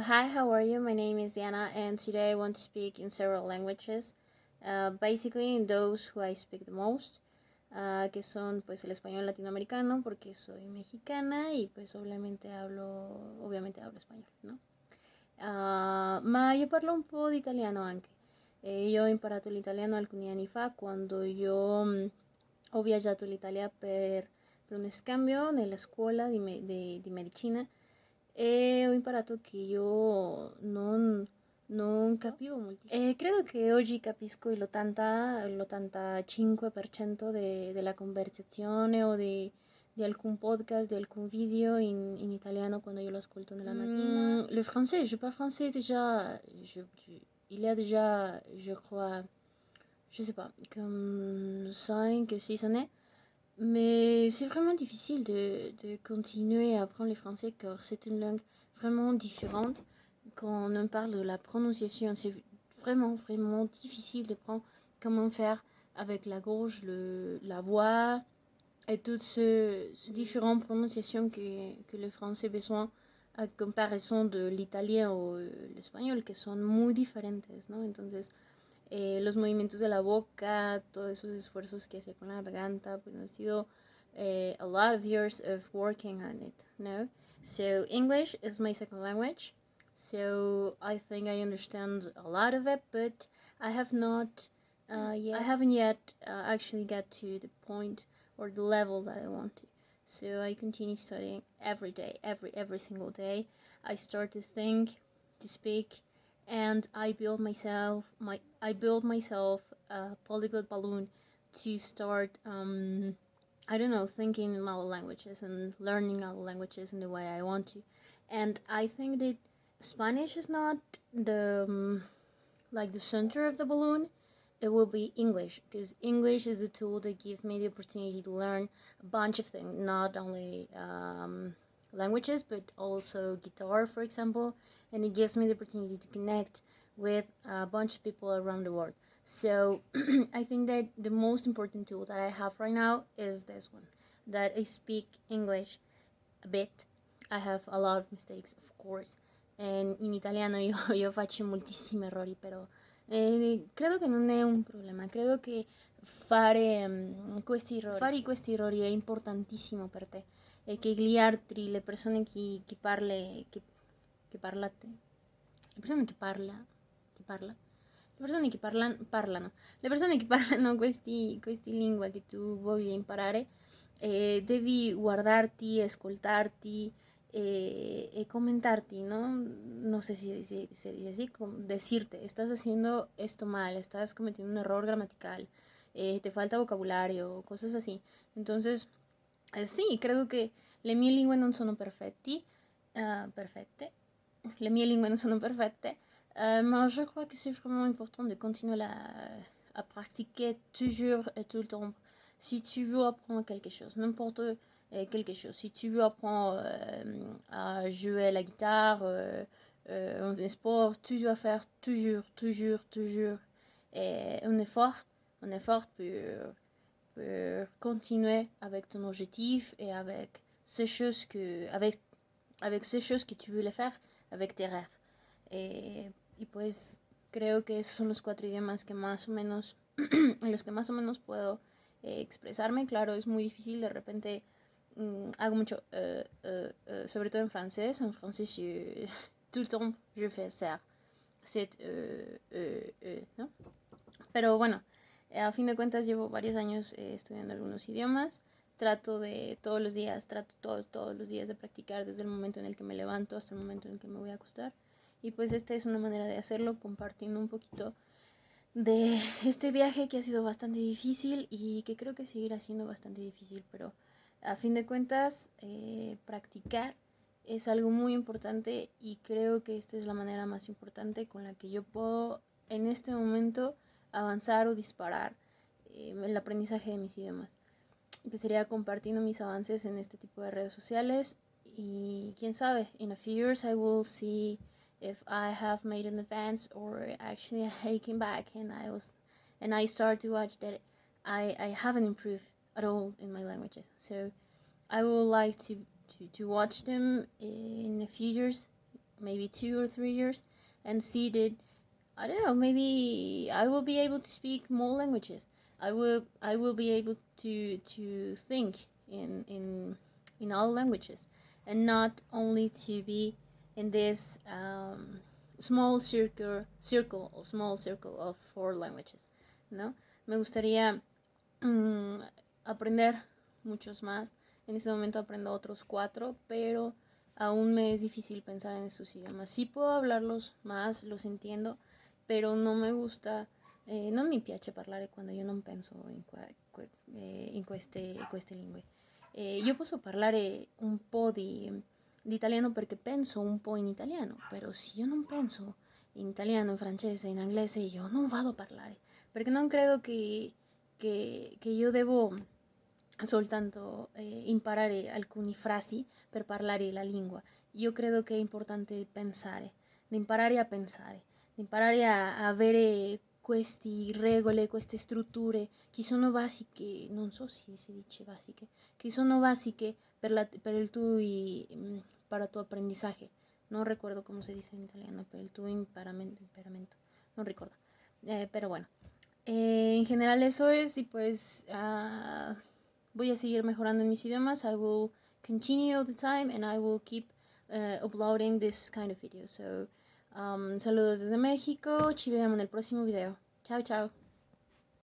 Hi, how are you? My name is Diana, and today I want to speak in several languages. Basically, in those who I speak the most, que son pues el español latinoamericano, porque soy mexicana y pues ovviamente hablo espagnolo, no? Ma io parlo un po' di italiano anche. Io ho imparato l'italiano alcuni anni fa quando io ho viaggiato l'Italia per un scambio nella scuola di medicina. E ho imparato che io non capivo moltissimo. E credo che oggi capisco l'85% della conversazione o di alcun podcast, di alcun video in italiano quando io lo ascolto nella mattina. Le français, je parle français déjà, il y a déjà, je crois, je sais pas, comme 5 ou 6 années. Mais c'est vraiment difficile de continuer à apprendre le français car c'est une langue vraiment différente. Quand on parle de la prononciation, c'est vraiment difficile de prendre comment faire avec la gorge, la voix et toutes ces différentes prononciations que le français a besoin à comparaison de l'italien ou l'espagnol, que sont muy diferentes, ¿no? Entonces, los movimientos de la boca, todos esos esfuerzos que hace con la garganta, pues han sido a lot of years of working on it, no? So English is my second language, so I think I understand a lot of it, but I have not I haven't yet actually got to the point or the level that I want to. So I continue studying every day, every single day. I start to think, to speak, and I build myself a polyglot balloon to start I don't know, thinking in other languages and learning other languages in the way I want to. And I think that Spanish is not the like the center of the balloon. It will be English, because English is a tool that gives me the opportunity to learn a bunch of things, not only languages, but also guitar, for example, and it gives me the opportunity to connect with a bunch of people around the world. So I think that the most important tool that I have right now is this one, that I speak English a bit. I have a lot of mistakes, of course, and in italiano io faccio moltissimi errori, però credo che non è un problema. Credo che fare questi errori è importantissimo per te, e che gli altri, le persone che parlate, le persone che parla, le persone che parlano, le persone che parlano questi lingue che tu voglia imparare, devi guardarti, ascoltarti e comentarti, ¿no? No sé si se dice así, decirte, estás haciendo esto mal, estás cometiendo un error gramatical, te falta vocabolario, cosas así. Entonces, sì, credo che le mie lingue non sono perfette, le mie lingue non sono perfette, mais je crois que c'est vraiment important de continuer à pratiquer toujours et tout le temps. Si tu veux apprendre quelque chose, n'importe quelque chose, si tu veux apprendre à jouer la guitare, un sport, tu dois faire toujours un effort pour continuer avec ton objectif et avec ces choses que tu veux faire, avec tes rêves. Y pues creo que esos son los 4 idiomas que más o menos, en los que más o menos puedo expresarme. Claro, es muy difícil, de repente hago mucho, sobre todo en francés. En francés, tout le temps, je fais ça, ¿no? Pero bueno, a fin de cuentas llevo varios años estudiando algunos idiomas. Trato todos los días de practicar desde el momento en el que me levanto hasta el momento en el que me voy a acostar. Y pues esta es una manera de hacerlo, compartiendo un poquito de este viaje que ha sido bastante difícil y que creo que seguirá siendo bastante difícil, pero a fin de cuentas practicar es algo muy importante, y creo que esta es la manera más importante con la que yo puedo en este momento avanzar o disparar el aprendizaje de mis idiomas, que sería compartiendo mis avances en este tipo de redes sociales. Y quién sabe, in a few years I will see if I have made an advance, or actually I came back and I start to watch that I haven't improved at all in my languages. So I would like to watch them in a few years maybe 2 or 3 years and see that, I don't know, maybe I will be able to speak more languages. I will be able to think in all languages, and not only to be in this small circle of 4 languages, ¿no? Me gustaría mm, aprender muchos más. En este momento aprendo otros 4, pero aún me es difícil pensar en estos idiomas. Sí puedo hablarlos más, los entiendo, però non mi gusta, non mi piace parlare quando io non penso in queste lingue. Io posso parlare un po' di italiano perché penso un po' in italiano, però se io non penso in italiano, in francese, in inglese, io non vado a parlare, perché non credo che io devo soltanto imparare alcune frasi per parlare la lingua. Io credo che è importante pensare, di imparare a pensare, di imparare a avere queste regole, queste strutture che sono basiche, non so se si dice basiche, che sono basiche para tu aprendizaje. No recuerdo cómo se dice en italiano, pero el tu imparamento, no recuerdo. Pero bueno, en general eso es, y pues voy a seguir mejorando en mis idiomas. I will continue all the time and I will keep uploading this kind of videos. So, saludos desde México. Ci vediamo nel prossimo video. Ciao, ciao.